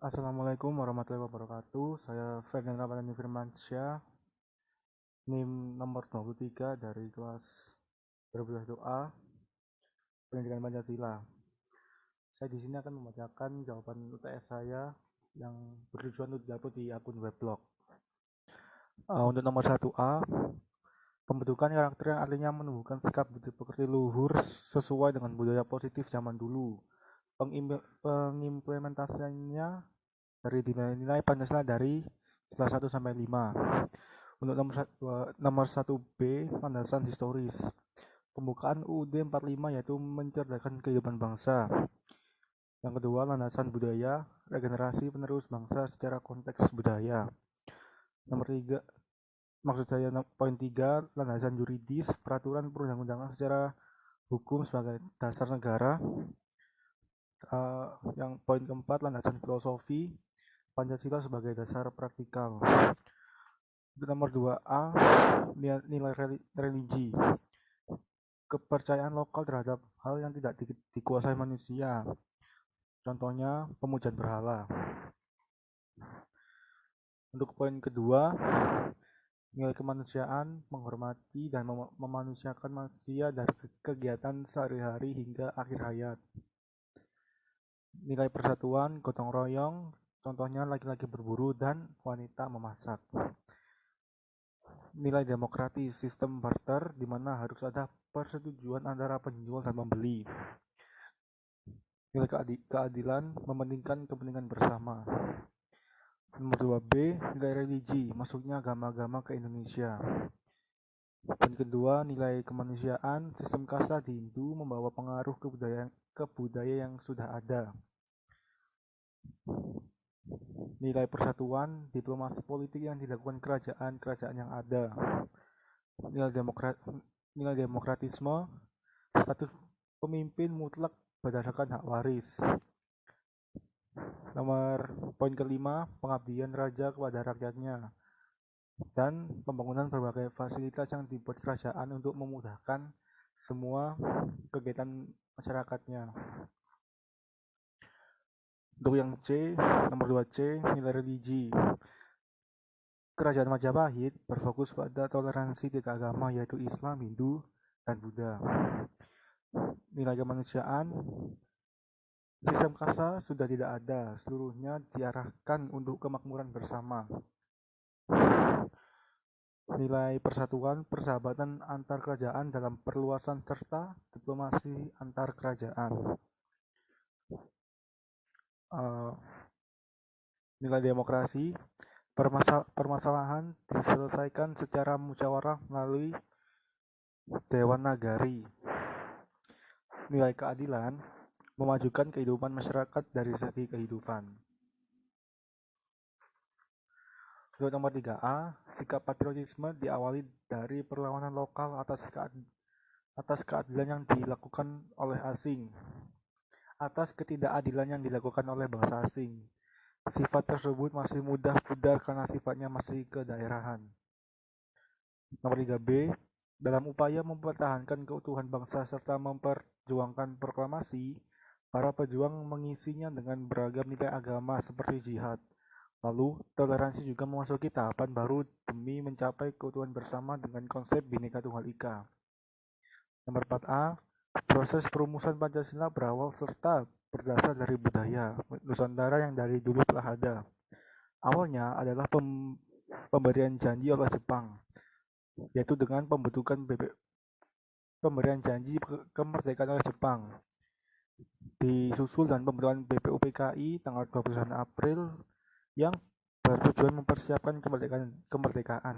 Assalamualaikum warahmatullahi wabarakatuh. Saya Ferdian Ramadhani Firmansyah, NIM nomor 23 dari kelas 2021A, Pendidikan Pancasila. Saya di sini akan membacakan jawaban UTS saya yang bertujuan untuk diupload di akun weblog. Untuk nomor 1A, pembentukan karakter yang artinya menumbuhkan sikap budi pekerti luhur sesuai dengan budaya positif zaman dulu. Pengimplementasiannya dari nilai-nilai Pancasila dari kelas 1 sampai 5. Untuk nomor 1B, landasan historis. Pembukaan UUD 45 yaitu mencerdaskan kehidupan bangsa. Yang kedua, landasan budaya, regenerasi penerus bangsa secara konteks budaya. Nomor 3, maksud saya poin 3, landasan yuridis, peraturan perundang-undangan secara hukum sebagai dasar negara. Yang poin keempat, landasan filosofi, Pancasila sebagai dasar praktikal. Nomor 2A, nilai religi, kepercayaan lokal terhadap hal yang tidak dikuasai manusia. Contohnya, pemujaan berhala. Untuk poin kedua, nilai kemanusiaan, menghormati dan memanusiakan manusia dari kegiatan sehari-hari hingga akhir hayat. Nilai persatuan, gotong royong, contohnya laki-laki berburu dan wanita memasak. Nilai demokratis, sistem barter di mana harus ada persetujuan antara penjual dan pembeli. Nilai keadilan, mementingkan kepentingan bersama. Nomor 2B, nilai religi, masuknya agama-agama ke Indonesia. Poin kedua, nilai kemanusiaan, sistem kasta di Hindu membawa pengaruh ke budaya yang sudah ada. Nilai persatuan, diplomasi politik yang dilakukan kerajaan-kerajaan yang ada. Nilai demokratisme, status pemimpin mutlak berdasarkan hak waris. Nomor poin kelima, pengabdian raja kepada rakyatnya dan pembangunan berbagai fasilitas yang dibuat kerajaan untuk memudahkan semua kegiatan masyarakatnya. Untuk yang C, nomor 2C, nilai religi. Kerajaan Majapahit berfokus pada toleransi tiga agama yaitu Islam, Hindu, dan Buddha. Nilai kemanusiaan, sistem kasta sudah tidak ada, seluruhnya diarahkan untuk kemakmuran bersama. Nilai persatuan, persahabatan antar kerajaan dalam perluasan serta diplomasi antar kerajaan. Nilai demokrasi, permasalahan diselesaikan secara musyawarah melalui Dewan Nagari. Nilai keadilan, memajukan kehidupan masyarakat dari segi kehidupan. Untuk nomor 3A, sikap patriotisme diawali dari perlawanan lokal atas keadilan yang dilakukan oleh asing, atas ketidakadilan yang dilakukan oleh bangsa asing. Sifat tersebut masih mudah pudar karena sifatnya masih kedaerahan. Nomor 3B, dalam upaya mempertahankan keutuhan bangsa serta memperjuangkan proklamasi, para pejuang mengisinya dengan beragam nilai agama seperti jihad. Lalu, toleransi juga memasuki tahapan baru demi mencapai keutuhan bersama dengan konsep Bhinneka Tunggal Ika. Nomor 4A, proses perumusan Pancasila berawal serta berdasar dari budaya Nusantara yang dari dulu telah ada. Awalnya adalah pemberian janji oleh Jepang, yaitu dengan pemberian janji kemerdekaan oleh Jepang. Disusul dan pembentukan BPUPKI tanggal 29 April yang bertujuan mempersiapkan kemerdekaan.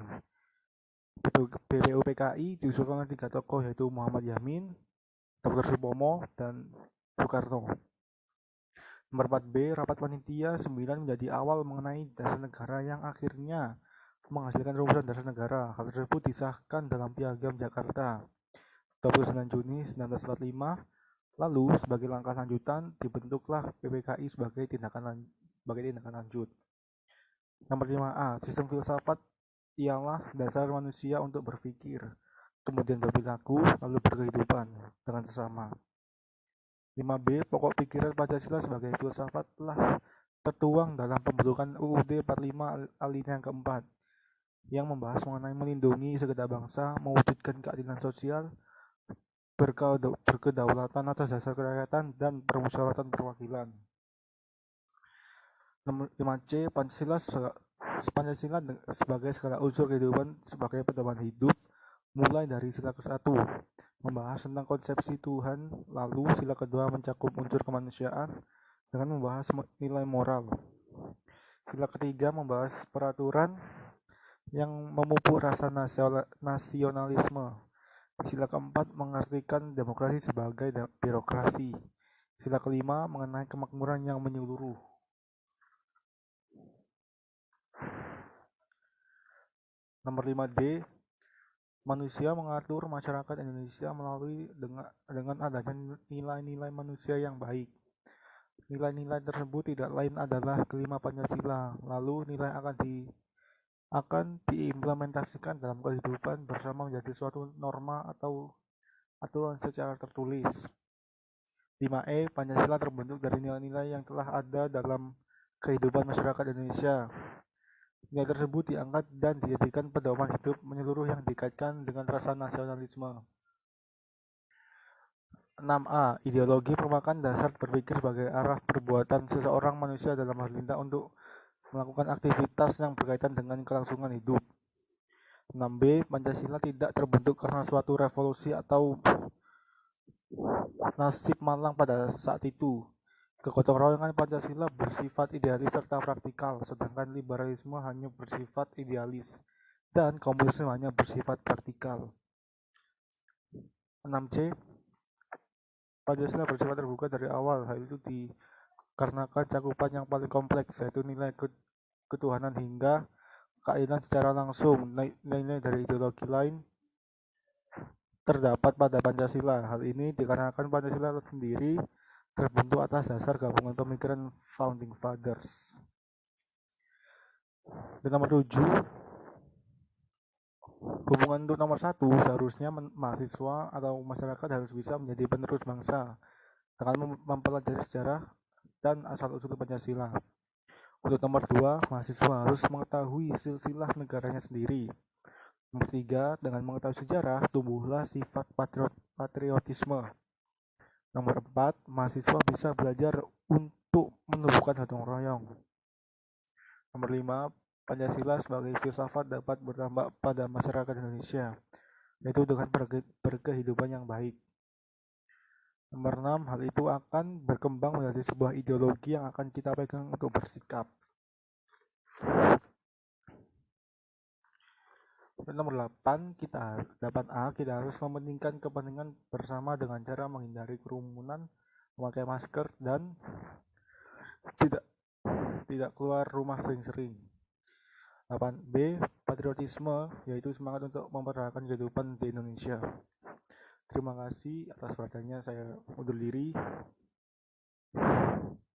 BPUPKI diusulkan oleh 3 tokoh yaitu Muhammad Yamin, Dr. Supomo, dan Soekarno. Nomor 4B, rapat panitia 9 menjadi awal mengenai dasar negara yang akhirnya menghasilkan rumusan dasar negara. Hal tersebut disahkan dalam Piagam Jakarta 29 Juni 1945. Lalu, sebagai langkah lanjutan, dibentuklah PPKI sebagai tindakan lanjut. Nomor 5A, sistem filsafat ialah dasar manusia untuk berpikir, kemudian berperilaku, lalu berkehidupan dengan sesama. 5B, pokok pikiran Pancasila sebagai filsafat telah tertuang dalam pembentukan UUD 45 alinea yang keempat, yang membahas mengenai melindungi segenap bangsa, mewujudkan keadilan sosial, berkedaulatan atas dasar kerakyatan, dan permusyawaratan perwakilan. 5C. Pancasila sebagai segala unsur kehidupan sebagai pedoman hidup, mulai dari sila ke-1 membahas tentang konsepsi Tuhan, lalu sila kedua mencakup unsur kemanusiaan dengan membahas nilai moral. Sila ketiga membahas peraturan yang memupuk rasa nasionalisme. Sila keempat mengartikan demokrasi sebagai birokrasi. Sila kelima mengenai kemakmuran yang menyeluruh. Nomor 5D, manusia mengatur masyarakat Indonesia melalui dengan adanya nilai-nilai manusia yang baik. Nilai-nilai tersebut tidak lain adalah kelima Pancasila. Lalu nilai akan diimplementasikan dalam kehidupan bersama menjadi suatu norma atau aturan secara tertulis. 5E, Pancasila terbentuk dari nilai-nilai yang telah ada dalam kehidupan masyarakat Indonesia. Nilai tersebut diangkat dan dijadikan pedoman hidup menyeluruh yang dikaitkan dengan rasa nasionalisme. 6A. Ideologi merupakan dasar berpikir sebagai arah perbuatan seseorang manusia dalam hal untuk melakukan aktivitas yang berkaitan dengan kelangsungan hidup. 6B. Pancasila tidak terbentuk karena suatu revolusi atau nasib malang pada saat itu. Kegotong royongan Pancasila bersifat idealis serta praktikal, sedangkan liberalisme hanya bersifat idealis dan komunisme hanya bersifat praktikal. 6C. Pancasila bersifat terbuka dari awal. Hal itu dikarenakan cakupan yang paling kompleks, yaitu nilai ketuhanan hingga keadilan secara langsung. Nilai-nilai dari ideologi lain terdapat pada Pancasila. Hal ini dikarenakan Pancasila sendiri terbentuk atas dasar gabungan pemikiran Founding Fathers. Dan nomor 7, hubungan untuk nomor 1, seharusnya mahasiswa atau masyarakat harus bisa menjadi penerus bangsa dengan mempelajari sejarah dan asal-usul Pancasila. Untuk nomor 2, mahasiswa harus mengetahui silsilah negaranya sendiri. Nomor 3, dengan mengetahui sejarah, tumbuhlah sifat patriotisme. Nomor 4, mahasiswa bisa belajar untuk menumbuhkan gotong royong. Nomor 5, Pancasila sebagai filsafat dapat berdampak pada masyarakat Indonesia, yaitu dengan berkehidupan yang baik. Nomor 6, hal itu akan berkembang menjadi sebuah ideologi yang akan kita pegang untuk bersikap. Dan nomor 8A, kita harus mementingkan kepentingan bersama dengan cara menghindari kerumunan, memakai masker, dan tidak keluar rumah sering-sering. 8B, patriotisme, yaitu semangat untuk mempertahankan kehidupan di Indonesia. Terima kasih atas perhatiannya, saya undur diri.